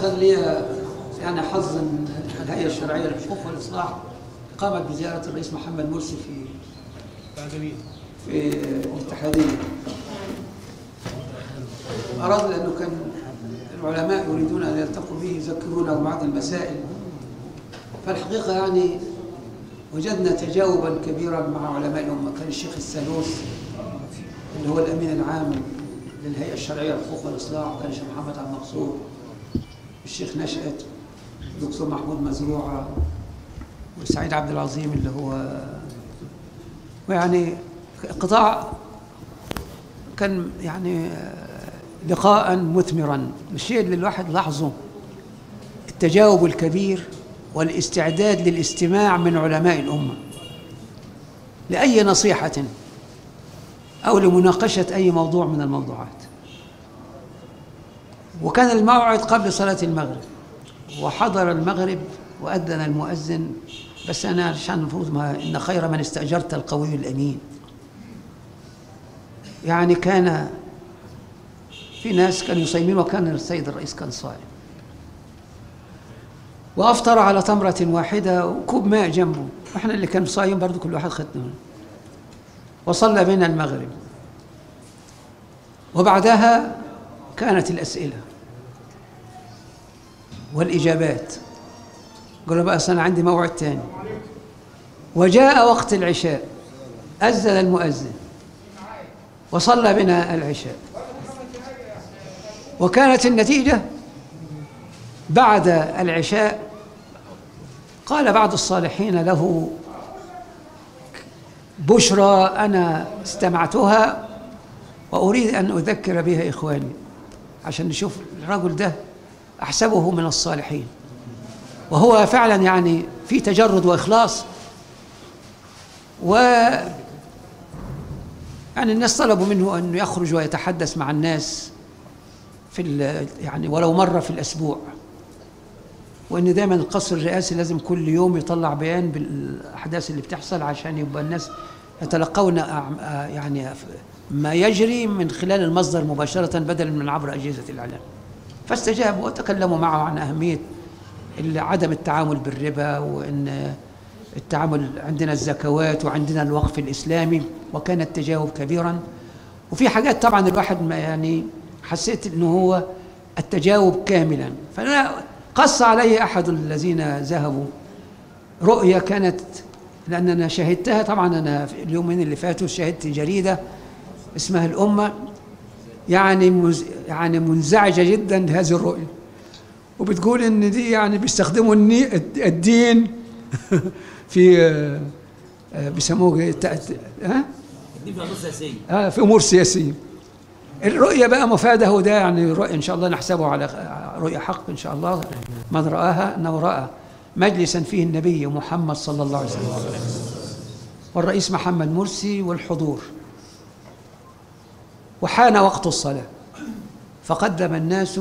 كان لي يعني حظ ان الهيئه الشرعيه للحقوق والاصلاح قامت بزياره الرئيس محمد مرسي في الاتحاديه. اراد لانه كان العلماء يريدون ان يلتقوا به يذكرونه بعض المسائل، فالحقيقه يعني وجدنا تجاوبا كبيرا مع علماء الامه. كان الشيخ السالوس اللي هو الامين العام للهيئه الشرعيه للحقوق والاصلاح، وكان الشيخ محمد عبد المقصود، الشيخ نشأت، الدكتور محمود مزروعه، وسعيد عبد العظيم اللي هو، ويعني قطاع كان يعني لقاء مثمرا. الشيء اللي الواحد لاحظه التجاوب الكبير والاستعداد للاستماع من علماء الأمة لأي نصيحة أو لمناقشة أي موضوع من الموضوعات. وكان الموعد قبل صلاة المغرب، وحضر المغرب وأذن المؤذن، بس أنا عشان المفروض إن خير من استأجرت القوي الأمين. يعني كان في ناس كانوا يصيمين، وكان السيد الرئيس كان صائم، وأفطر على تمرة واحدة وكوب ماء جنبه، وإحنا اللي كان صايم برضو كل واحد خدنا، وصلى بنا المغرب. وبعدها كانت الأسئلة والإجابات. قالوا بقى أنا عندي موعد تاني. وجاء وقت العشاء، أذن المؤذن وصلى بنا العشاء، وكانت النتيجة بعد العشاء قال بعض الصالحين له بشرى أنا استمعتها وأريد أن أذكر بها إخواني، عشان نشوف الرجل ده أحسبه من الصالحين، وهو فعلا يعني في تجرد وإخلاص. يعني الناس طلبوا منه أن يخرج ويتحدث مع الناس يعني ولو مرة في الأسبوع، وإن دائما القصر الرئاسي لازم كل يوم يطلع بيان بالأحداث اللي بتحصل، عشان يبقى الناس يتلقون يعني ما يجري من خلال المصدر مباشرة بدلا من عبر أجهزة الإعلام. فاستجابوا وتكلموا معه عن أهمية عدم التعامل بالربا، وإن التعامل عندنا الزكوات وعندنا الوقف الإسلامي، وكان التجاوب كبيرا. وفي حاجات طبعا الواحد يعني حسيت إنه هو التجاوب كاملا. فأنا قص علي أحد الذين ذهبوا رؤية كانت، لأن أنا شاهدتها طبعا، أنا في اليومين اللي فاتوا شاهدت جريدة اسمها الأمة، يعني منزعجة جدا لهذه الرؤية، وبتقول إن دي يعني بيستخدموا الدين في بيسموه الدين في أمور سياسية، في أمور سياسية. الرؤية بقى مفادة، وده يعني رؤية إن شاء الله نحسبه على رؤية حق إن شاء الله. من رآها أنه رأى مجلسا فيه النبي محمد صلى الله عليه وسلم والرئيس محمد مرسي والحضور، وحان وقت الصلاة فقدم الناس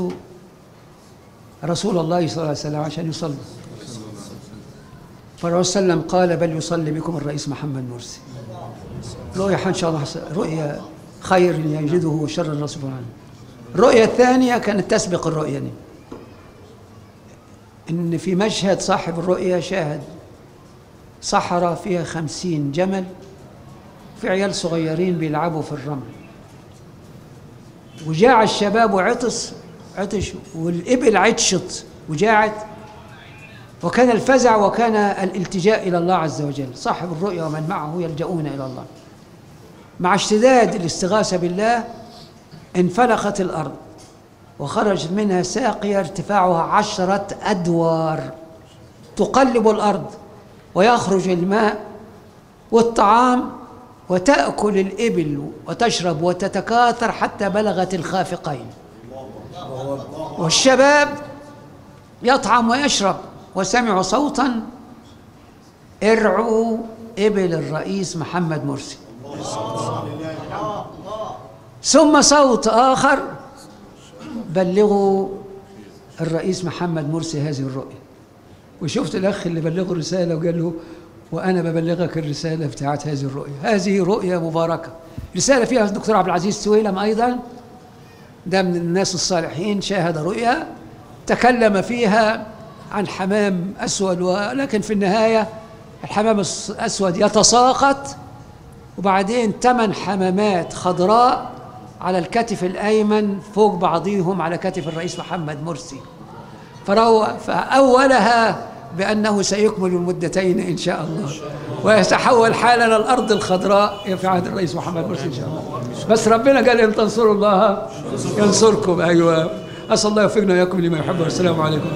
رسول الله صلى الله عليه وسلم عشان يصلي، فالرسول صلى الله عليه وسلم قال بل يصلي بكم الرئيس محمد مرسي. رؤية إن شاء الله رؤية خير يجده شر الرسول عنه. الرؤية الثانية كانت تسبق الرؤية دي، إن في مشهد صاحب الرؤية شاهد صحراء فيها 50 جمل، في عيال صغيرين بيلعبوا في الرمل، وجاع الشباب عطش والإبل عطشت وجاعت، وكان الفزع وكان الالتجاء إلى الله عز وجل. صاحب الرؤيا ومن معه يلجؤون إلى الله. مع اشتداد الاستغاثة بالله انفلقت الأرض وخرج منها ساقية ارتفاعها 10 أدوار تقلب الأرض، ويخرج الماء والطعام، وتأكل الإبل وتشرب وتتكاثر حتى بلغت الخافقين، والشباب يطعم ويشرب. وسمعوا صوتا ارعوا إبل الرئيس محمد مرسي، ثم صوت آخر بلغوا الرئيس محمد مرسي هذه الرؤية. وشفت الأخ اللي بلغه الرسالة وقال له وأنا ببلغك الرسالة بتاعت هذه الرؤية. هذه رؤية مباركة، رسالة فيها الدكتور عبد العزيز سويلم أيضا، ده من الناس الصالحين، شاهد رؤيا تكلم فيها عن حمام أسود، ولكن في النهاية الحمام الأسود يتساقط، وبعدين 8 حمامات خضراء على الكتف الأيمن فوق بعضهم على كتف الرئيس محمد مرسي، فأولها بأنه سيكمل المدتين إن شاء الله، ويتحول حالنا الأرض الخضراء في عهد الرئيس محمد مرسي إن شاء الله. بس ربنا قال إن تنصروا الله ينصركم. أيوة، أسأل الله يوفقنا وإياكم لما يحب. والسلام عليكم.